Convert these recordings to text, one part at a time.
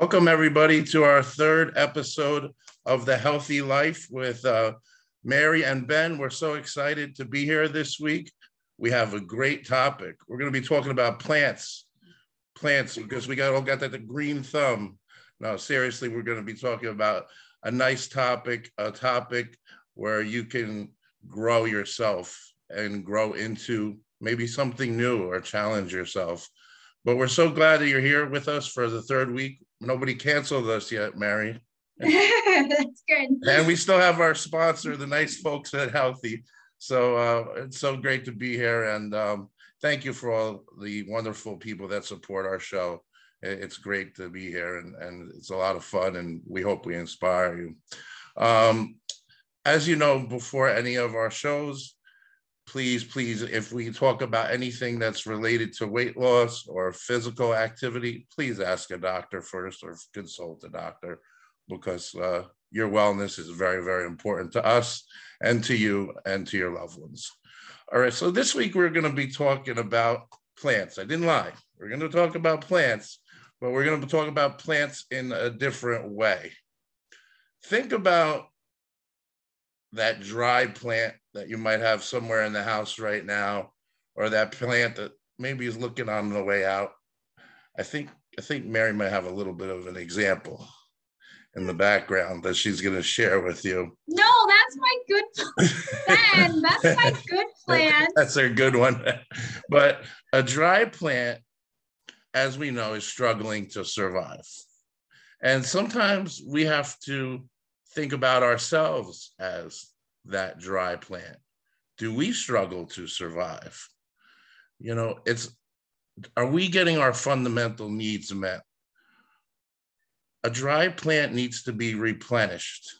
Welcome, everybody, to our third episode of The Healthy Life with Mary and Ben. We're so excited to be here this week. We have a great topic. We're going to be talking about plants, because we all got that green thumb. No, seriously, we're going to be talking about a nice topic, a topic where you can grow yourself and grow into maybe something new or challenge yourself. But we're so glad that you're here with us for the third week. Nobody canceled us yet, Mary. That's good. And we still have our sponsor, the nice folks at Healthi. So it's so great to be here. And thank you for all the wonderful people that support our show. It's great to be here, and it's a lot of fun, and we hope we inspire you. As you know, before any of our shows, please, if we talk about anything that's related to weight loss or physical activity, please ask a doctor first or consult a doctor, because your wellness is very, very important to us and to you and to your loved ones. All right, so this week we're going to be talking about plants. I didn't lie. We're going to talk about plants, but we're going to talk about plants in a different way. Think about that dry plant that you might have somewhere in the house right now, or that plant that maybe is looking on the way out. I think Mary might have a little bit of an example in the background that she's going to share with you. No, that's my good plan. That's my good plan. That's a good one. But a dry plant, as we know, is struggling to survive. And sometimes we have to think about ourselves as that dry plant. Do we struggle to survive? You know, are we getting our fundamental needs met? A dry plant needs to be replenished.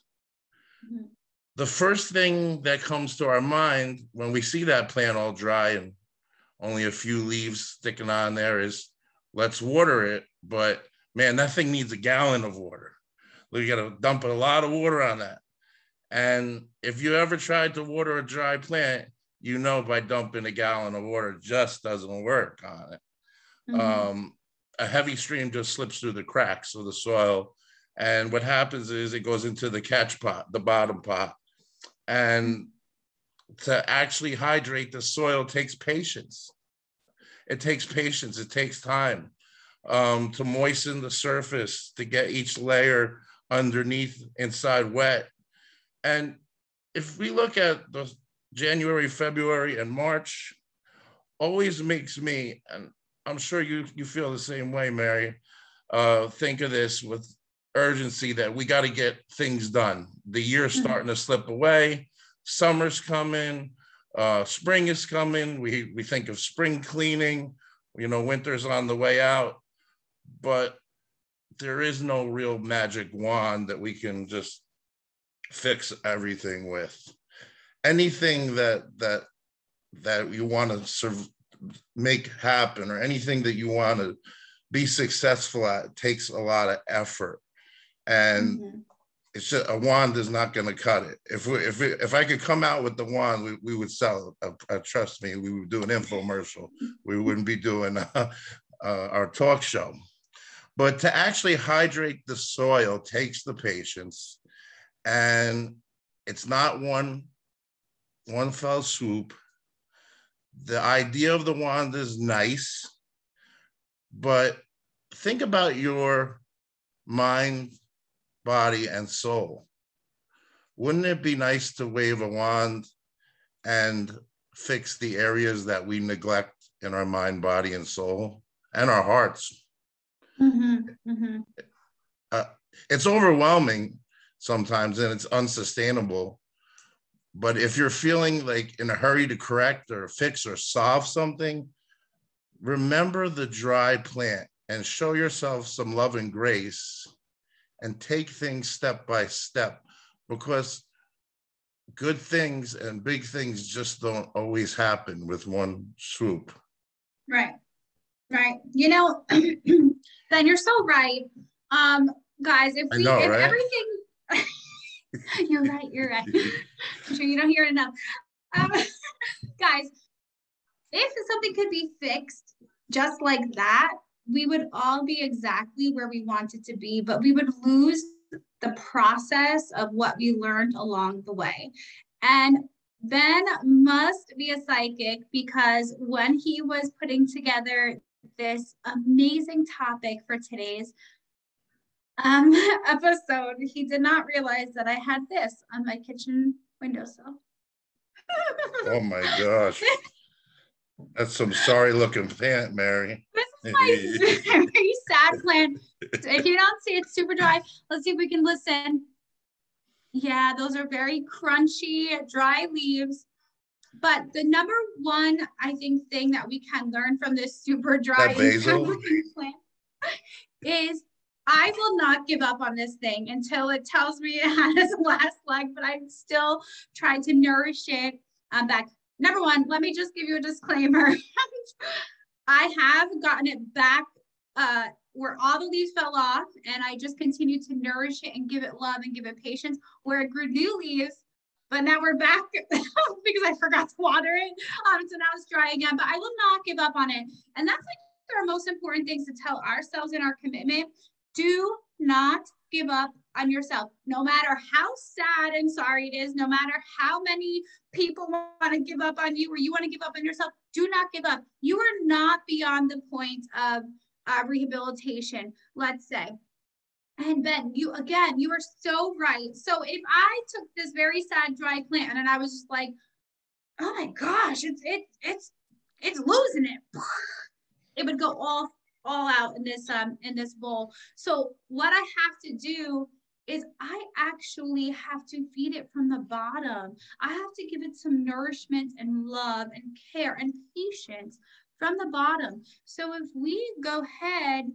Mm-hmm. The first thing that comes to our mind when we see that plant all dry and only a few leaves sticking on there is, let's water it. But man, that thing needs a gallon of water. You got to dump a lot of water on that. And if you ever tried to water a dry plant, you know by dumping a gallon of water just doesn't work on it. Mm-hmm. A heavy stream just slips through the cracks of the soil. And what happens is it goes into the catch pot, the bottom pot. And to actually hydrate the soil takes patience. It takes patience. It takes time to moisten the surface, to get each layer underneath inside wet. And if we look at the January, February, and March, always makes me, and I'm sure you feel the same way, Mary, think of this with urgency that we got to get things done. The year's starting to slip away. Summer's coming. Spring is coming. We think of spring cleaning. You know, winter's on the way out. But there is no real magic wand that we can just fix everything with. Anything that you want to make happen, or anything that you want to be successful at, takes a lot of effort. And it's just, a wand is not going to cut it. If I could come out with the wand, we would sell it. Trust me, we would do an infomercial. We wouldn't be doing our talk show. But to actually hydrate the soil takes the patience, and it's not one fell swoop. The idea of the wand is nice, but think about your mind, body, and soul. Wouldn't it be nice to wave a wand and fix the areas that we neglect in our mind, body, and soul, and our hearts? Mm-hmm. Mm-hmm. It's overwhelming sometimes, and it's unsustainable. But if you're feeling like in a hurry to correct or fix or solve something, remember the dry plant and show yourself some love and grace, and take things step by step, because good things and big things just don't always happen with one swoop. Right. You know, Ben, you're so right. Guys, if everything, you're right. I'm sure you don't hear it enough. Guys, if something could be fixed just like that, we would all be exactly where we wanted to be, but we would lose the process of what we learned along the way. And Ben must be a psychic, because when he was putting together this amazing topic for today's episode, he did not realize that I had this on my kitchen windowsill. Oh my gosh. That's some sorry looking plant, Mary. This is my very sad plant. If you don't see, it's super dry. Let's see if we can listen. Yeah, those are very crunchy, dry leaves. But the number one, I think, thing that we can learn from this super dry plant is I will not give up on this thing until it tells me it had its last leg, but I still try to nourish it back. Number one, let me just give you a disclaimer. I have gotten it back where all the leaves fell off, and I just continue to nourish it and give it love and give it patience, where it grew new leaves. But now we're back because I forgot to water it. So now it's dry again, but I will not give up on it. And that's like our most important things to tell ourselves in our commitment. Do not give up on yourself. No matter how sad and sorry it is, no matter how many people want to give up on you or you want to give up on yourself, do not give up. You are not beyond the point of rehabilitation, let's say. And Ben, you are so right. So if I took this very sad dry plant and I was just like, oh my gosh, it's losing it. It would go all out in this bowl. So what I have to do is I actually have to feed it from the bottom. I have to give it some nourishment and love and care and patience from the bottom. So if we go ahead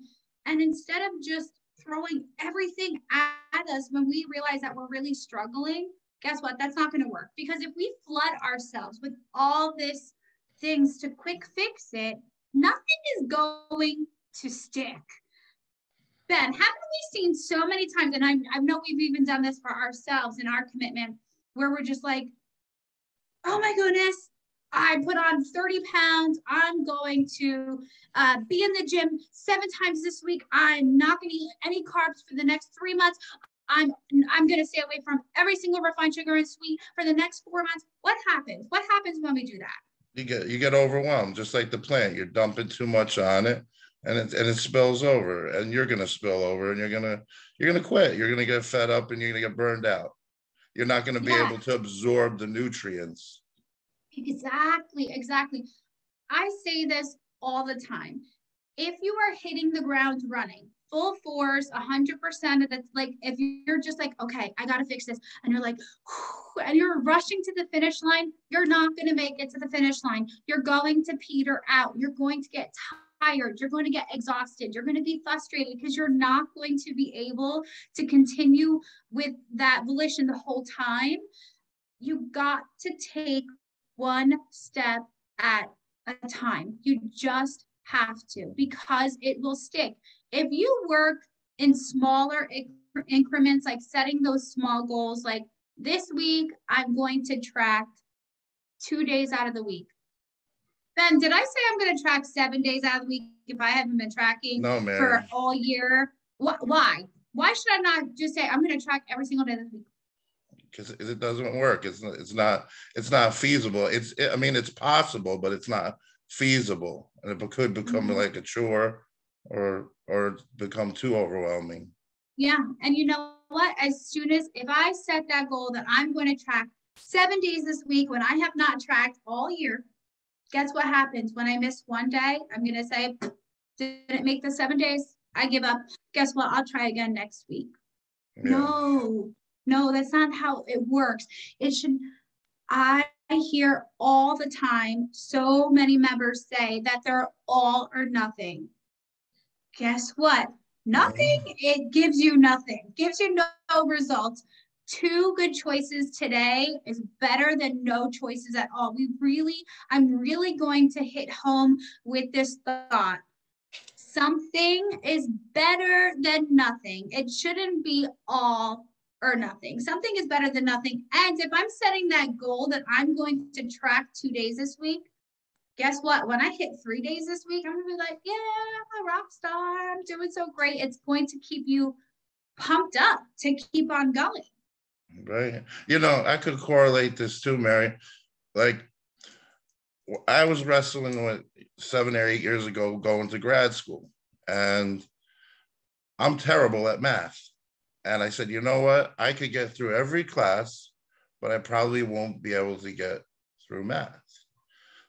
and instead of just throwing everything at us when we realize that we're really struggling, guess what? That's not going to work. Because if we flood ourselves with all this things to quick fix it, nothing is going to stick. Ben, haven't we seen so many times, and I know we've even done this for ourselves in our commitment, where we're just like, oh my goodness, I put on 30 pounds. I'm going to be in the gym 7 times this week. I'm not going to eat any carbs for the next 3 months. I'm going to stay away from every single refined sugar and sweet for the next 4 months. What happens? What happens when we do that? You get overwhelmed, just like the plant. You're dumping too much on it, and it spills over, and you're going to spill over, and you're going to quit. You're going to get fed up, and you're going to get burned out. You're not going to be able to absorb the nutrients. Exactly. I say this all the time. If you are hitting the ground running, full force, 100% of the, like, if you're just like, okay, I got to fix this, and you're like, and you're rushing to the finish line, you're not going to make it to the finish line. You're going to peter out. You're going to get tired. You're going to get exhausted. You're going to be frustrated because you're not going to be able to continue with that volition the whole time. You got to take one step at a time. You just have to, because it will stick. If you work in smaller increments, like setting those small goals, like this week, I'm going to track 2 days out of the week. Ben, did I say I'm going to track 7 days out of the week if I haven't been tracking for all year? Why? Why should I not just say I'm going to track every single day this week? Because it doesn't work. It's not feasible. It's possible, but it's not feasible, and it could become like a chore or become too overwhelming. Yeah, and you know what? As soon as if I set that goal that I'm going to track 7 days this week when I have not tracked all year, guess what happens when I miss one day? I'm going to say, didn't make the 7 days. I give up. Guess what? I'll try again next week. Yeah. No, that's not how it works. I hear all the time so many members say that they're all or nothing. Guess what? Nothing, it gives you nothing. Gives you no results. 2 good choices today is better than no choices at all. I'm really going to hit home with this thought. Something is better than nothing. It shouldn't be all or nothing. Something is better than nothing. And if I'm setting that goal that I'm going to track 2 days this week, guess what? When I hit 3 days this week, I'm going to be like, yeah, I'm a rock star. I'm doing so great. It's going to keep you pumped up to keep on going. Right. You know, I could correlate this too, Mary. Like, I was wrestling with 7 or 8 years ago going to grad school, and I'm terrible at math. And I said, you know what? I could get through every class, but I probably won't be able to get through math.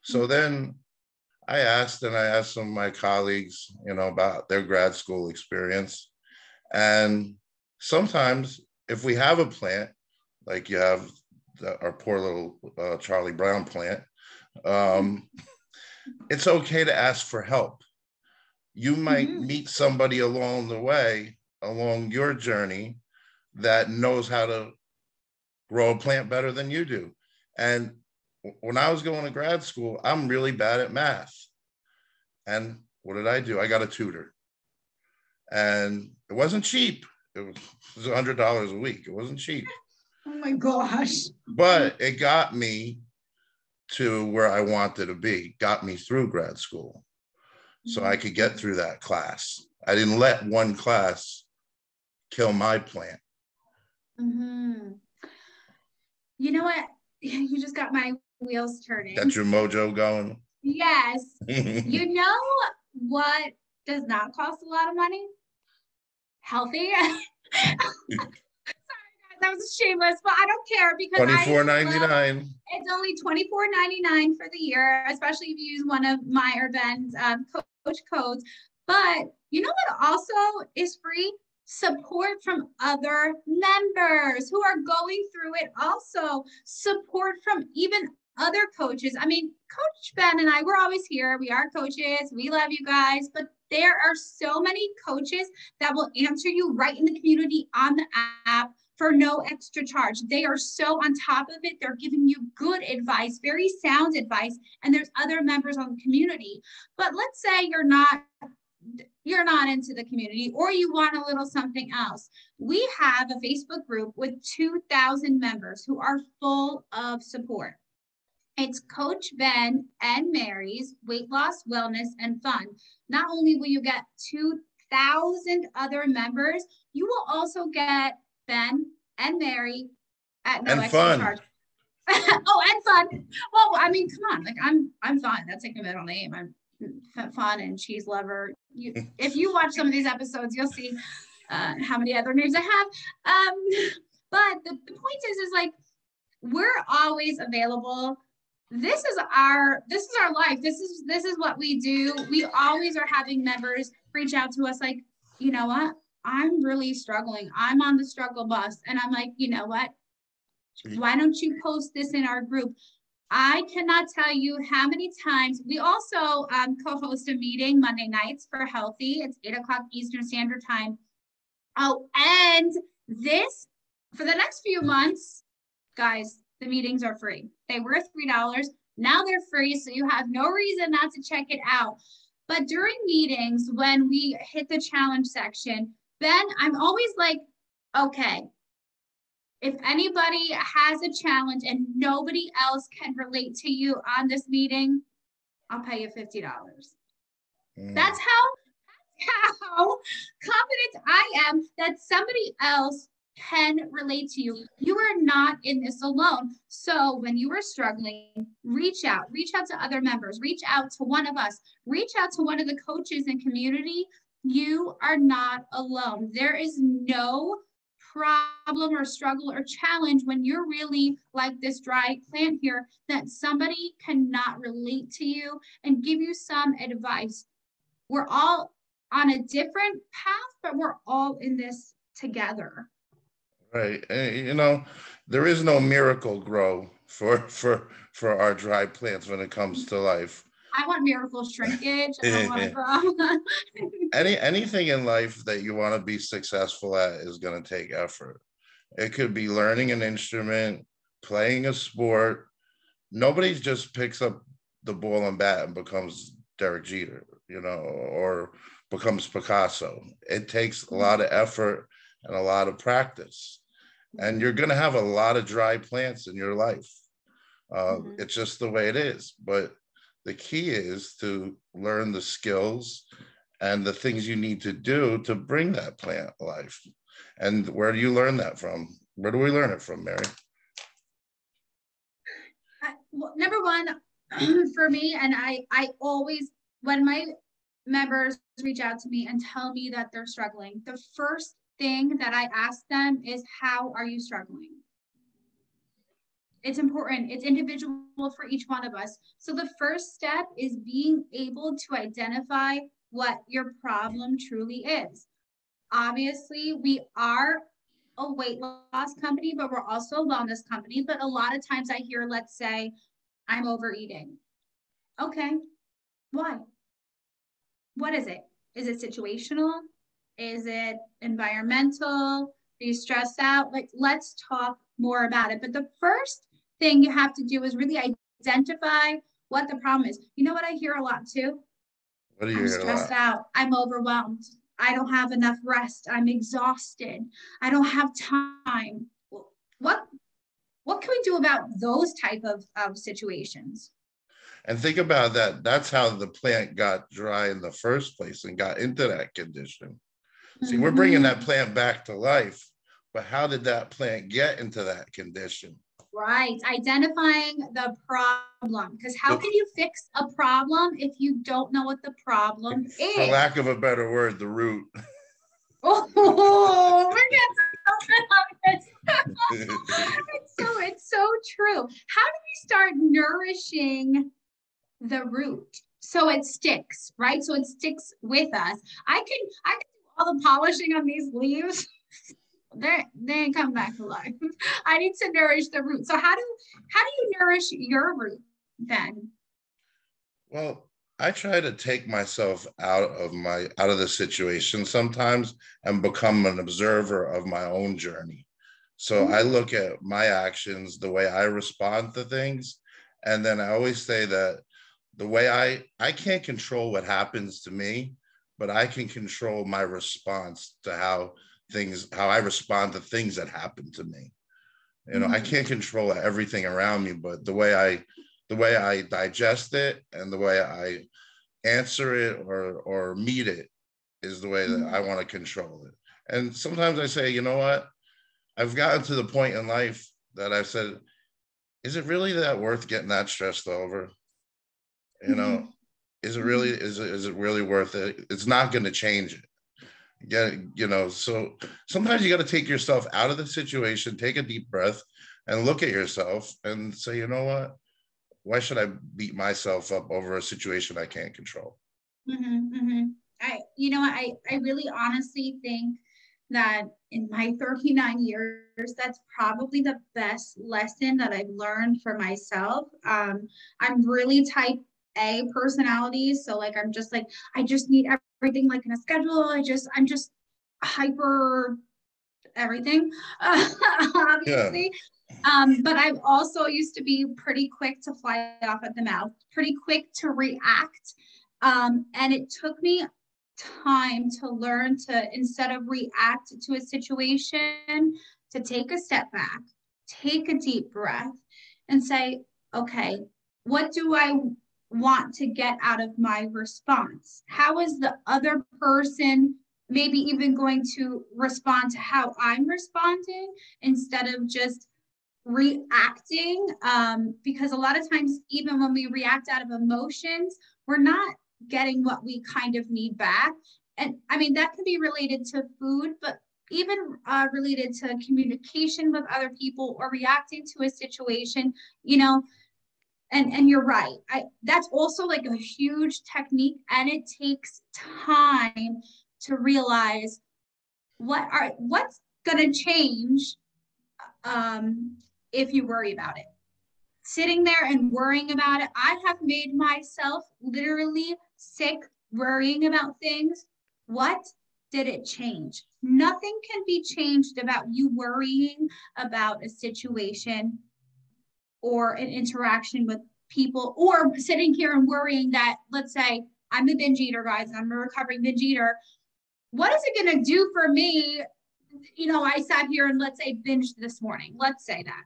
So then I asked some of my colleagues, you know, about their grad school experience. And sometimes if we have a plant, like you have our poor little Charlie Brown plant, it's okay to ask for help. You might meet somebody along the way, along your journey, that knows how to grow a plant better than you do. And when I was going to grad school, I'm really bad at math. And what did I do? I got a tutor. And it wasn't cheap. It was $100 a week. It wasn't cheap. Oh my gosh. But it got me to where I wanted to be, got me through grad school. So I could get through that class. I didn't let one class kill my plant. You know what? You just got my wheels turning. Got your mojo going? Yes. You know what does not cost a lot of money? Healthi. Sorry, guys, that was shameless, but I don't care because $24.99. It's only $24.99 for the year, especially if you use one of my or Ben's coach codes. But you know what also is free? Support from other members who are going through it also. Support from even other coaches. I mean, Coach Ben and I, we're always here. We are coaches. We love you guys. But there are so many coaches that will answer you right in the community on the app for no extra charge. They are so on top of it. They're giving you good advice, very sound advice. And there's other members on the community. But let's say you're not into the community or you want a little something else. We have a Facebook group with 2,000 members who are full of support. It's Coach Ben and Mary's Weight Loss, Wellness, and Fun. Not only will you get 2,000 other members, you will also get Ben and Mary at no extra charge. Oh, and fun. Well, I mean, come on. Like I'm fun. That's like a middle name. I'm Fun and Cheese Lover. If you watch some of these episodes, you'll see how many other names I have. But the point is like we're always available. This is our life. This is what we do. We always are having members reach out to us like, you know what? I'm really struggling. I'm on the struggle bus. And I'm like, you know what? Why don't you post this in our group? I cannot tell you how many times we also co-host a meeting Monday nights for Healthi. It's 8:00 Eastern Standard Time. Oh, and this for the next few months, guys, the meetings are free. They were $3. Now they're free. So you have no reason not to check it out. But during meetings, when we hit the challenge section, Ben, I'm always like, okay, if anybody has a challenge and nobody else can relate to you on this meeting, I'll pay you $50. That's how confident I am that somebody else can relate to you. You are not in this alone. So when you are struggling, reach out to other members, reach out to one of us, reach out to one of the coaches in community. You are not alone. There is no problem or struggle or challenge when you're really like this dry plant here that somebody cannot relate to you and give you some advice. We're all on a different path, but we're all in this together. Right. And, you know, there is no miracle grow for our dry plants when it comes to life. I want miracle shrinkage. I don't want to grow. Anything in life that you want to be successful at is going to take effort. It could be learning an instrument, playing a sport. Nobody just picks up the ball and bat and becomes Derek Jeter, you know, or becomes Picasso. It takes a lot of effort and a lot of practice. And you're going to have a lot of dry plants in your life. It's just the way it is. But The key is to learn the skills and the things you need to do to bring that plant alive. And where do you learn that from? Where do we learn it from, Mary? Well, number one, for me, and I always, when my members reach out to me and tell me that they're struggling, the first thing that I ask them is, how are you struggling? It's important. It's individual for each one of us. So the first step is being able to identify what your problem truly is. Obviously, we are a weight loss company, but we're also a wellness company. But a lot of times I hear, let's say, I'm overeating. Okay, why? What is it? Is it situational? Is it environmental? Are you stressed out? Like, let's talk more about it. But the first thing you have to do is really identify what the problem is. You know what I hear a lot too? What do you hear a lot? I'm stressed out. I'm overwhelmed. I don't have enough rest. I'm exhausted. I don't have time. What can we do about those type of situations? And think about that. That's how the plant got dry in the first place and got into that condition. See, we're bringing that plant back to life, but how did that plant get into that condition? Right. Identifying the problem. Because how can you fix a problem if you don't know what the problem is? For lack of a better word, the root. Oh, we're getting something on this. It's so true. How do we start nourishing the root so it sticks, right? So it sticks with us. I can do all the polishing on these leaves. They ain't come back to life. I need to nourish the root. So how do you nourish your root then? Well, I try to take myself out of the situation sometimes and become an observer of my own journey. So I look at my actions, the way I respond to things, and then I always say that the way I can't control what happens to me, but I can control my response to how I respond to things that happen to me. You know, I can't control everything around me, but the way I digest it and the way I answer it or meet it is the way that I want to control it. And sometimes I say, you know what? I've gotten to the point in life that I've said, is it really that worth getting that stressed over? You know, is it really worth it? It's not going to change it. Yeah, you know, so sometimes you got to take yourself out of the situation, take a deep breath and look at yourself and say, you know what? Why should I beat myself up over a situation I can't control? I really honestly think that in my 39 years, that's probably the best lesson that I've learned for myself. I'm really type A personality. So like, I just need everything like in a schedule. I'm just hyper everything, obviously. Yeah. But I've also used to be pretty quick to fly off at the mouth, pretty quick to react. And it took me time to learn to, instead of react to a situation, to take a step back, take a deep breath and say, okay, what do I want to get out of my response? How is the other person maybe even going to respond to how I'm responding instead of just reacting? Because a lot of times, even when we react out of emotions, we're not getting what we kind of need back. And I mean, that can be related to food, but even related to communication with other people or reacting to a situation, you know. And you're right. That's also like a huge technique, and it takes time to realize what's going to change if you worry about it. Sitting there and worrying about it, I have made myself literally sick worrying about things. What did it change? Nothing can be changed about you worrying about a situation or an interaction with people, or sitting here and worrying that, let's say I'm a binge eater, guys, I'm a recovering binge eater. What is it going to do for me? You know, I sat here and let's say binged this morning. Let's say that.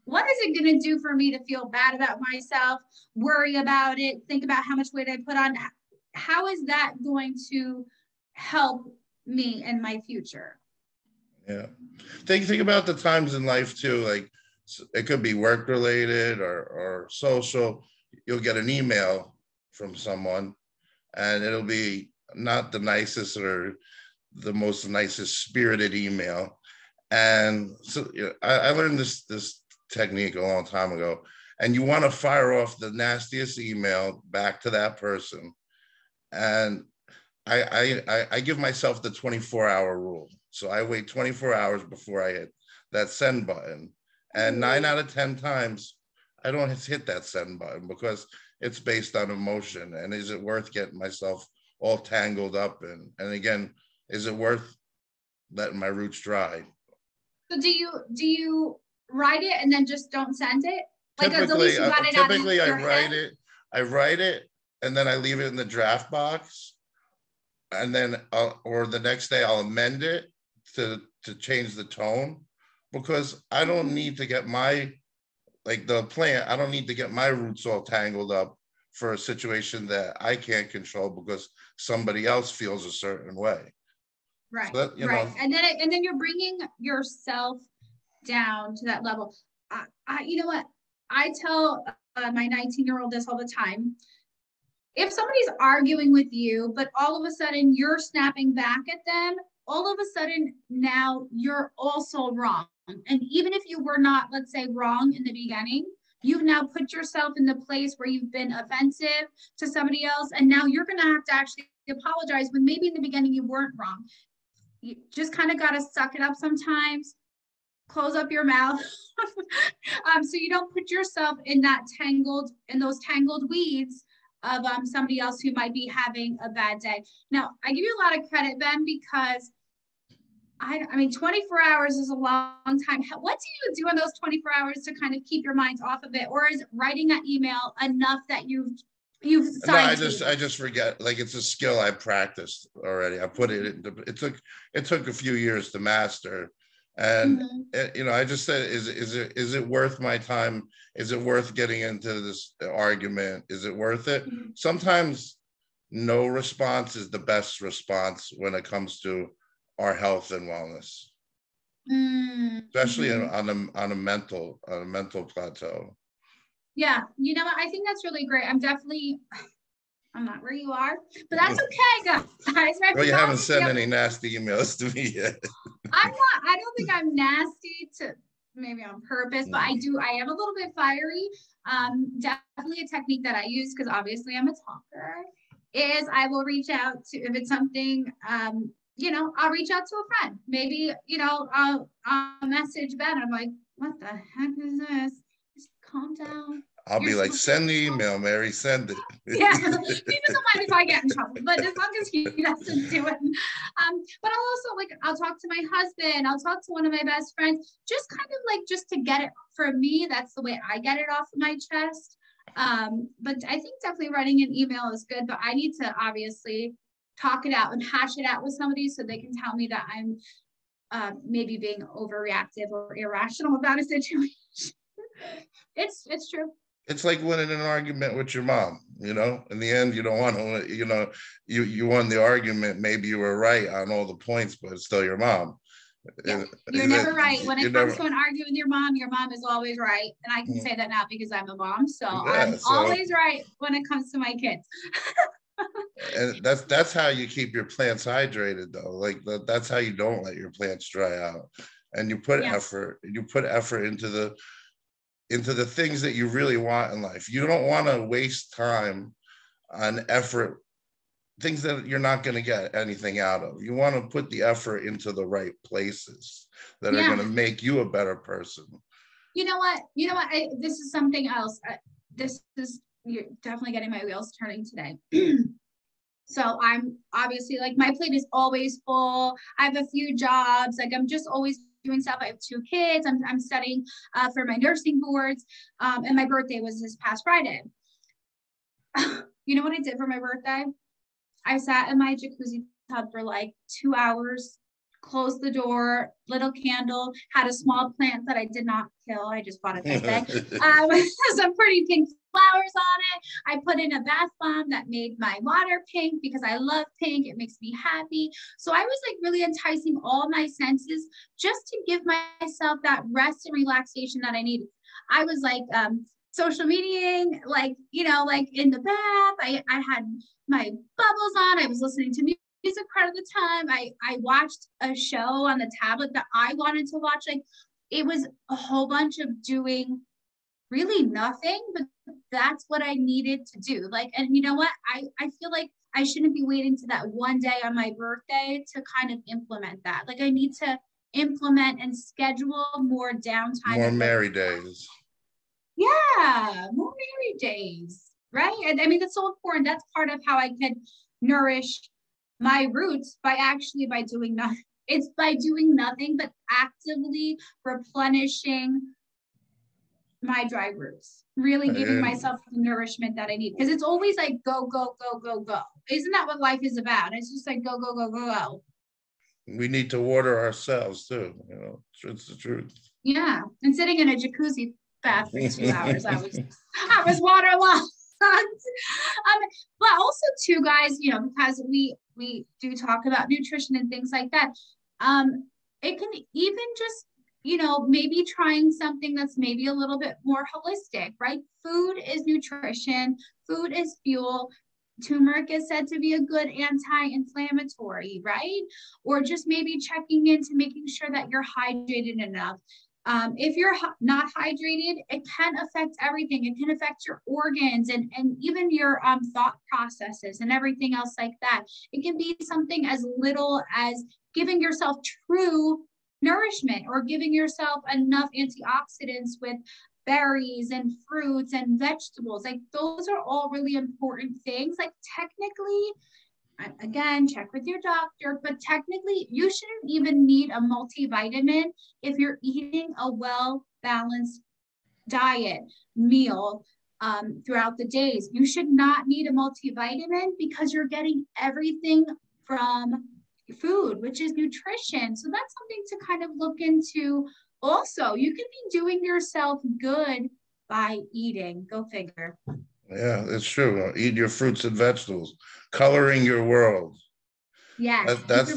what is it going to do for me to feel bad about myself, worry about it, think about how much weight I put on? How is that going to help me in my future? Yeah. Think about the times in life too. Like it could be work related or social. You'll get an email from someone and it'll be not the nicest or the most nicest spirited email. And so I learned this technique a long time ago. And you want to fire off the nastiest email back to that person. And I give myself the 24-hour rule. So I wait 24 hours before I hit that send button. And 9 out of 10 times, I don't hit that send button because it's based on emotion. And is it worth getting myself all tangled up in? And again, is it worth letting my roots dry? So do you write it and then just don't send it? Like typically, I write it and then I leave it in the draft box. And then, or the next day I'll amend it to change the tone, because I don't need to get my, like the plant, I don't need to get my roots all tangled up for a situation that I can't control because somebody else feels a certain way. Right, so that, right. And then you're bringing yourself down to that level. You know what? I tell my 19-year-old this all the time. If somebody's arguing with you, but all of a sudden you're snapping back at them, all of a sudden now you're also wrong. And even if you were not, let's say, wrong in the beginning, you've now put yourself in the place where you've been offensive to somebody else. And now you're going to have to actually apologize when maybe in the beginning you weren't wrong. You just kind of got to suck it up sometimes, close up your mouth. So you don't put yourself in those tangled weeds of somebody else who might be having a bad day. Now, I give you a lot of credit, Ben, because I mean, 24 hours is a long time. What do you do in those 24 hours to kind of keep your minds off of it? Or is writing that email enough that you've no, I just forget. Like it's a skill I practiced already. I put it into, it took a few years to master. And I just said, is it worth my time? Is it worth getting into this argument? Is it worth it? Sometimes no response is the best response when it comes to our health and wellness, especially on a mental plateau. Yeah, you know what? I think that's really great. I'm not where you are, but that's okay, guys. Well, you haven't sent any nasty emails to me yet. I don't think I'm nasty, to maybe on purpose, but I am a little bit fiery. Definitely a technique that I use, because obviously I'm a talker, is I will reach out to, if it's something, I'll reach out to a friend. Maybe, I'll message Ben. I'm like, what the heck is this? Just calm down. I'll be like, send the email, Mary, send it. Yeah, he doesn't mind if I get in trouble, but as long as he doesn't do it. But I'll talk to my husband, I'll talk to one of my best friends, just kind of just to get it, for me, that's the way I get it off my chest. But I think definitely writing an email is good, but I need to obviously talk it out and hash it out with somebody so they can tell me that I'm maybe being overreactive or irrational about a situation. It's true. It's like winning an argument with your mom, in the end, you don't want to, you won the argument. Maybe you were right on all the points, but it's still your mom. Yeah, you're never right. When it comes to an argument with your mom is always right. And I can say that now because I'm a mom. So I'm always right when it comes to my kids. And that's how you keep your plants hydrated, though. Like that's how you don't let your plants dry out. And you put effort into the things that you really want in life. You don't want to waste time on effort, things that you're not going to get anything out of. You want to put the effort into the right places that are going to make you a better person. You know what? This is something else. You're definitely getting my wheels turning today. So I'm obviously, my plate is always full. I have a few jobs. I'm just always doing stuff. I have 2 kids. I'm studying for my nursing boards. And my birthday was this past Friday. You know what I did for my birthday? I sat in my jacuzzi tub for 2 hours, closed the door, little candle, had a small plant that I did not kill. I just bought it that day. Some pretty pink flowers on it. I put in a bath bomb that made my water pink because I love pink. It makes me happy. So I was like really enticing all my senses just to give myself that rest and relaxation that I needed. I was like social mediaing, like, you know, like in the bath. I had my bubbles on. I was listening to music part of the time. I watched a show on the tablet that I wanted to watch. Like, it was a whole bunch of doing really nothing, but that's what I needed to do. Like, and you know what? I feel like I shouldn't be waiting to that one day on my birthday to kind of implement that. Like, I need to implement and schedule more downtime. More merry days. Yeah, more merry days, right? And I mean, that's so important. That's part of how I can nourish my roots by doing nothing. It's by doing nothing, but actively replenishing my dry roots, really giving myself the nourishment that I need. Because it's always like go, go, go, go, go. Isn't that what life is about? It's just like go, go, go, go, go. We need to water ourselves too. You know, it's the truth. Yeah, and sitting in a jacuzzi bath for 2 hours, I was waterlogged. But also too, guys, you know, because we do talk about nutrition and things like that. It can even just, you know, maybe trying something that's maybe a little bit more holistic, right? Food is nutrition, food is fuel. Turmeric is said to be a good anti-inflammatory, right? Or just maybe checking into making sure that you're hydrated enough. If you're not hydrated, it can affect everything. It can affect your organs and even your thought processes and everything else like that. It can be something as little as giving yourself true nourishment or giving yourself enough antioxidants with berries and fruits and vegetables. Like, those are all really important things. Like, technically, again, check with your doctor, but technically you shouldn't even need a multivitamin if you're eating a well-balanced diet meal throughout the days. You should not need a multivitamin because you're getting everything from food, which is nutrition. So that's something to kind of look into. Also, you can be doing yourself good by eating. Go figure. Yeah, it's true. Eat your fruits and vegetables, coloring your world. Yeah, that's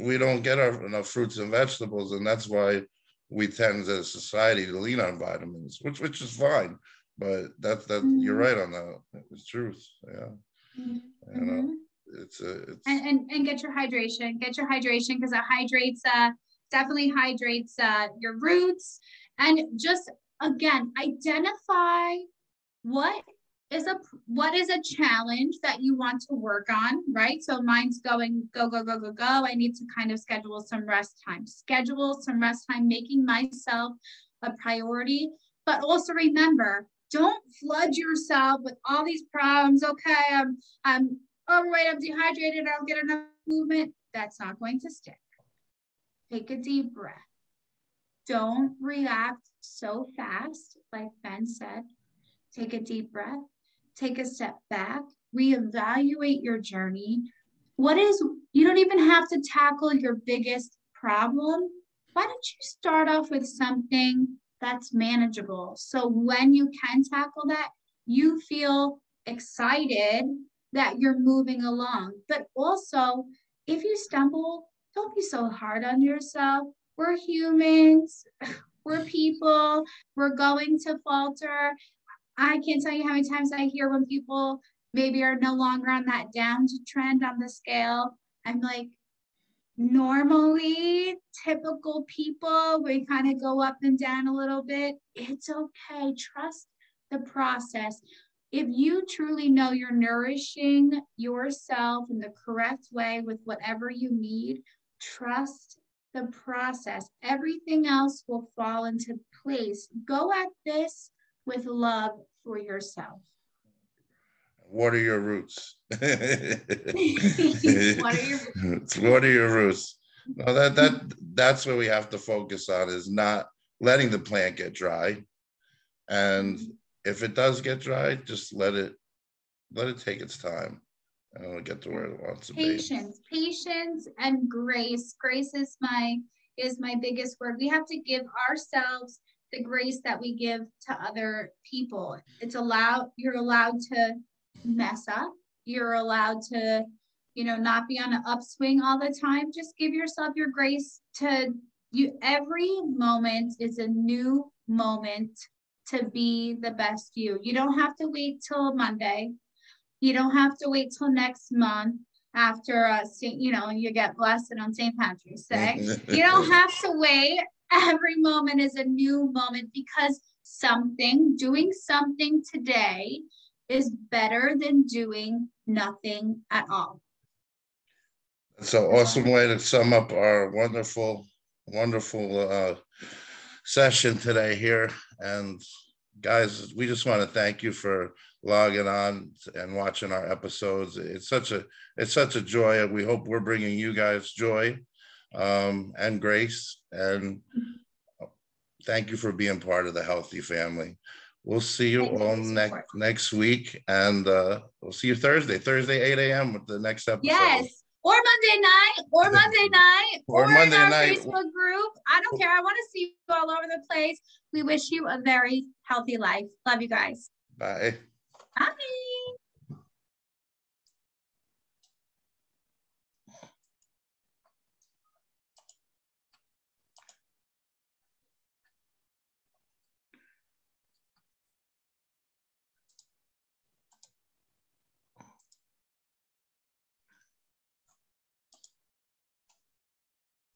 we don't get enough fruits and vegetables, and that's why we tend as a society to lean on vitamins, which is fine. But that's you're right on that. It's truth. Yeah, you know, it's and get your hydration. Get your hydration because it hydrates. Definitely hydrates your roots, and just again identify what is a challenge that you want to work on, right? So mine's going go, go, go, go, go. I need to kind of schedule some rest time, making myself a priority. But also remember, don't flood yourself with all these problems. Okay, I'm overweight, I'm dehydrated, I don't get enough movement. That's not going to stick. Take a deep breath. Don't react so fast, like Ben said. Take a deep breath. Take a step back, reevaluate your journey. You don't even have to tackle your biggest problem. Why don't you start off with something that's manageable? So when you can tackle that, you feel excited that you're moving along. But also, if you stumble, don't be so hard on yourself. We're humans, we're people, we're going to falter. I can't tell you how many times I hear when people maybe are no longer on that down trend on the scale. I'm like, normally, typical people, we kind of go up and down a little bit. It's okay. Trust the process. If you truly know you're nourishing yourself in the correct way with whatever you need, trust the process. Everything else will fall into place. Go at this with love for yourself. What are your roots? What are your roots? What are your roots? No, that's what we have to focus on, is not letting the plant get dry. And if it does get dry, just let it take its time. I don't get the word it wants to be. Patience and grace. Grace is my biggest word. We have to give ourselves the grace that we give to other people. You're allowed to mess up. You're allowed to, not be on an upswing all the time. Just give yourself your grace to you. Every moment is a new moment to be the best you. You don't have to wait till Monday. You don't have to wait till next month after, you get blessed on St. Patrick's Day. You don't have to wait. Every moment is a new moment because doing something today is better than doing nothing at all. That's an awesome way to sum up our wonderful session today here. And guys, we just want to thank you for logging on and watching our episodes. It's such a joy. We hope we're bringing you guys joy and grace. And thank you for being part of the Healthi family. We'll see you all next week. And we'll see you Thursday, 8 a.m. with the next episode. Yes. Or Monday night, or in our Facebook group. I don't care. I want to see you all over the place. We wish you a very healthy life. Love you guys. Bye. Bye.